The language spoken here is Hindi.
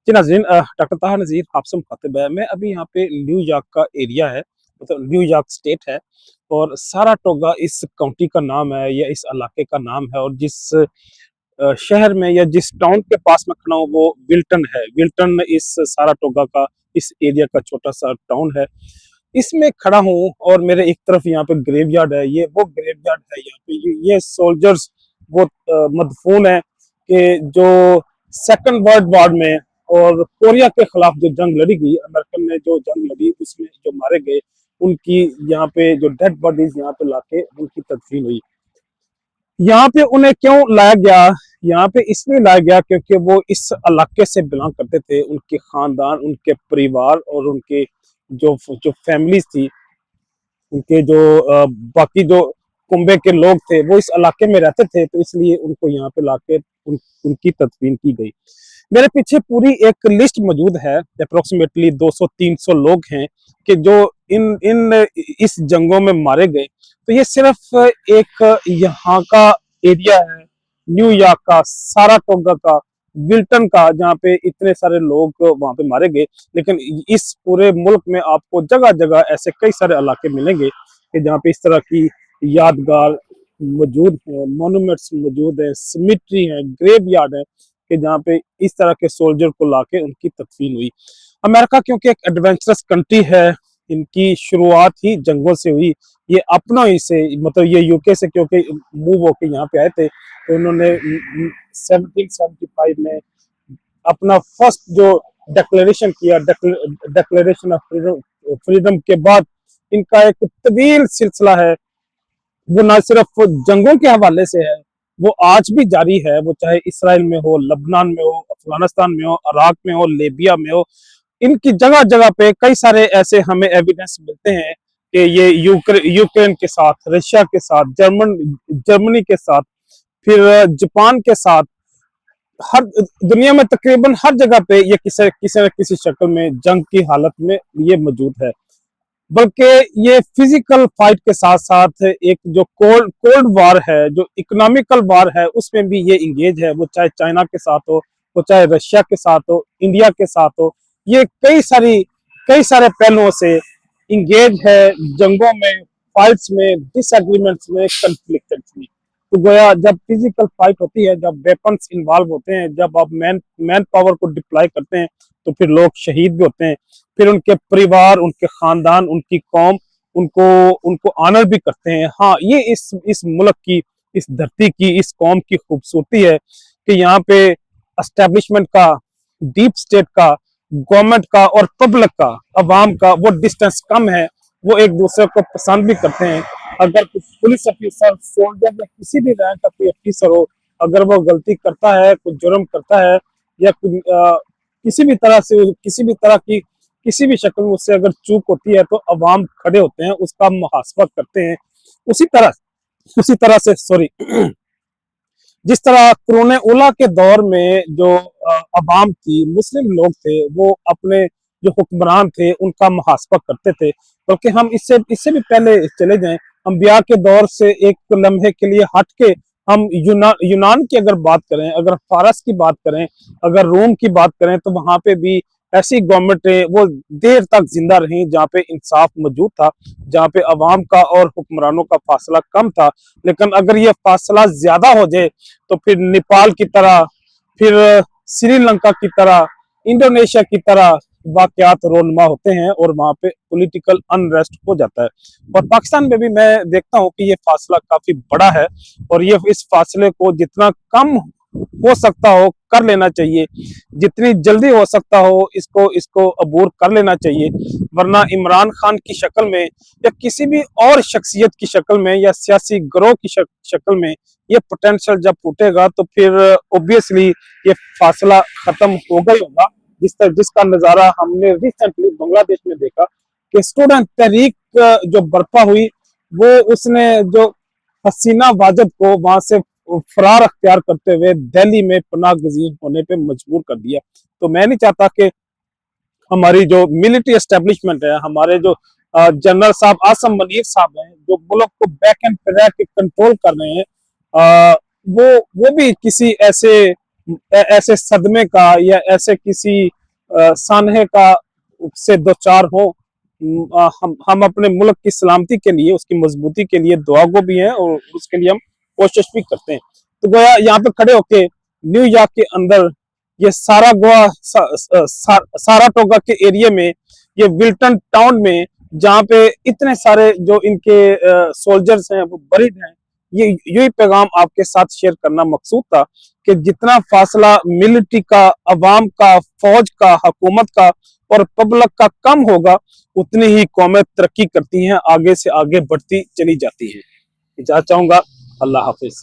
जी नाज़रीन, डॉक्टर ताहा नज़ीर आपसे मुखातिब है। मैं अभी यहाँ पे न्यूयॉर्क का एरिया है, मतलब न्यूयॉर्क स्टेट है और साराटोगा इस काउंटी का नाम है या इस इलाके का नाम है। और जिस शहर में या जिस टाउन के पास मैं खड़ा हूँ वो विल्टन है। विल्टन इस साराटोगा का इस एरिया का छोटा-सा टाउन है। इसमें खड़ा हूँ और मेरे एक तरफ यहाँ पे ग्रेवयार्ड है, ये वो ग्रेवयार्ड है यहाँ पे ये सोल्जर्स वो मदफून है कि जो सेकंड वर्ल्ड वॉर में और कोरिया के खिलाफ जो जंग लड़ी गई, अमेरिकन ने जो जंग लड़ी उसमें जो मारे गए, उनकी यहाँ पे जो डेड बॉडीज यहाँ पे लाके उनकी तदफीन हुई। यहाँ पे उन्हें क्यों लाया गया? यहाँ पे इसलिए लाया गया क्योंकि वो इस इलाके से बिलोंग करते थे, उनके खानदान, उनके परिवार और उनके जो जो फैमिलीज थी, उनके जो बाकी जो कुंबे के लोग थे वो इस इलाके में रहते थे, तो इसलिए उनको यहाँ पे लाके उनकी तदफीन की गई। मेरे पीछे पूरी एक लिस्ट मौजूद है, अप्रोक्सीमेटली 200-300 लोग हैं कि जो इन इन इस जंगों में मारे गए। तो ये सिर्फ एक यहाँ का एरिया है, न्यूयॉर्क का, साराटोगा का, विल्टन का, जहाँ पे इतने सारे लोग वहाँ पे मारे गए। लेकिन इस पूरे मुल्क में आपको जगह जगह ऐसे कई सारे इलाके मिलेंगे कि जहाँ पे इस तरह की यादगार मौजूद है, मॉन्यूमेंट्स मौजूद है, सिमिट्री है, ग्रेव यार्ड है कि जहाँ पे इस तरह के सोल्जर को लाके उनकी तदफीन हुई। अमेरिका क्योंकि एक एडवेंचरस कंट्री है, इनकी शुरुआत ही जंगों से हुई। ये अपना ही से मतलब ये यूके से क्योंकि मूव होके यहाँ पे आए थे, तो उन्होंने 1775 में अपना फर्स्ट जो डिक्लेरेशन किया, डिक्लेरेशन ऑफ फ्रीडम, फ्रीडम के बाद इनका एक तवील सिलसिला है। वो ना सिर्फ जंगों के हवाले से है, वो आज भी जारी है, वो चाहे इसराइल में हो, लबनान में हो, अफगानिस्तान में हो, इराक में हो, लीबिया में हो। इनकी जगह जगह पे कई सारे ऐसे हमें एविडेंस मिलते हैं कि ये यूक्रेन के साथ, रशिया के साथ, जर्मनी के साथ, फिर जापान के साथ, हर दुनिया में तकरीबन हर जगह पे ये किसी किसी न किसी शक्ल में जंग की हालत में ये मौजूद है। बल्कि ये फिजिकल फाइट के साथ साथ एक जो कोल्ड कोल्ड वार है, जो इकोनॉमिकल वार है, उसमें भी ये इंगेज है। वो चाहे चाइना के साथ हो, वो चाहे रशिया के साथ हो, इंडिया के साथ हो, ये कई सारे पहलुओं से इंगेज है जंगों में, फाइट्स में, डिसएग्रीमेंट्स में, कन्फ्लिक्ट्स में। तो गोया जब फिजिकल फाइट होती है, जब वेपन्स इन्वॉल्व होते हैं, जब आप मैन मैन पावर को डिप्लॉय करते हैं, तो फिर लोग शहीद भी होते हैं। फिर उनके परिवार, उनके खानदान, उनकी कौम उनको उनको ऑनर भी करते हैं। हाँ, ये इस मुल्क की, इस धरती की, इस कौम की खूबसूरती है कि यहाँ पे एस्टेब्लिशमेंट का, डीप स्टेट का, गवर्नमेंट का और पब्लिक का, अवाम का वो डिस्टेंस कम है। वो एक दूसरे को पसंद भी करते हैं। अगर कुछ पुलिस ऑफिसर, सोल्जर या किसी भी रैंक का कोई ऑफिसर हो, अगर वो गलती करता है, कुछ जुर्म करता है या किसी भी तरह से, किसी भी तरह की, किसी भी शक्ल में उससे अगर चूक होती है, तो अवाम खड़े होते हैं, उसका मुहासबा करते हैं। उसी तरह उसी तरह से सॉरी जिस तरह कोरोना ओला के दौर में जो अवाम थी, मुस्लिम लोग थे, वो अपने जो हुक्मरान थे उनका मुहासबा करते थे। बल्कि हम इससे इससे भी पहले चले जाएं, अंबिया के दौर से एक लम्हे के लिए हट के हम यूनान की अगर बात करें, अगर फारस की बात करें, अगर रोम की बात करें, तो वहां पे भी ऐसी गवर्नमेंटें वो देर तक जिंदा रही जहाँ पे इंसाफ मौजूद था, जहाँ पे अवाम का और हुक्मरानों का फासला कम था। लेकिन अगर ये फासला ज्यादा हो जाए, तो फिर नेपाल की तरह, फिर श्रीलंका की तरह, इंडोनेशिया की तरह वाकयात रोनमा होते हैं और वहां पे पॉलिटिकल अनरेस्ट हो जाता है। और पाकिस्तान में भी मैं देखता हूँ कि ये फासला काफी बड़ा है और ये इस फासले को जितना कम हो सकता हो कर लेना चाहिए, जितनी जल्दी हो सकता हो इसको इसको अबूर कर लेना चाहिए। वरना इमरान खान की शक्ल में या किसी भी और शख्सियत की शक्ल में या सियासी गिरोह की शक्ल में ये पोटेंशियल जब फूटेगा, तो फिर ऑब्वियसली ये फासला खत्म होगा ही होगा। जिसका नजारा हमने रिसेंटली बांग्लादेश में देखा कि स्टूडेंट तहरीक जो बर्पा हुई, वो उसने जो हसीना वाजद को वहां से फरार अख्तियार करते हुए दिल्ली में पनाह गजीर होने पे मजबूर कर दिया। तो मैं नहीं चाहता कि हमारी जो मिलिट्री एस्टेब्लिशमेंट है, हमारे जो जनरल साहब आसम मनीर साहब हैं, जो मुल्क को बैक एंड पे रह के कंट्रोल कर रहे हैं, वो भी किसी ऐसे ऐसे सदमे का या ऐसे किसी सानहे का से दो चार हो। हम अपने मुल्क की सलामती के लिए, उसकी मजबूती के लिए दुआ गो भी हैं और उसके लिए हम कोशिश भी करते हैं। तो गोया यहाँ पे खड़े होके न्यूयॉर्क के अंदर ये सारा गोवा साराटोगा के एरिया में, ये विल्टन टाउन में, जहाँ पे इतने सारे जो इनके सोल्जर्स हैं वो बरीड हैं, ये यही पैगाम आपके साथ शेयर करना मकसूद था कि जितना फासला मिलिट्री का, अवाम का, फौज का, हुकूमत का और पब्लिक का कम होगा, उतनी ही कौमें तरक्की करती हैं, आगे से आगे बढ़ती चली जाती हैं। इजाज़त चाहूंगा। अल्लाह हाफिज।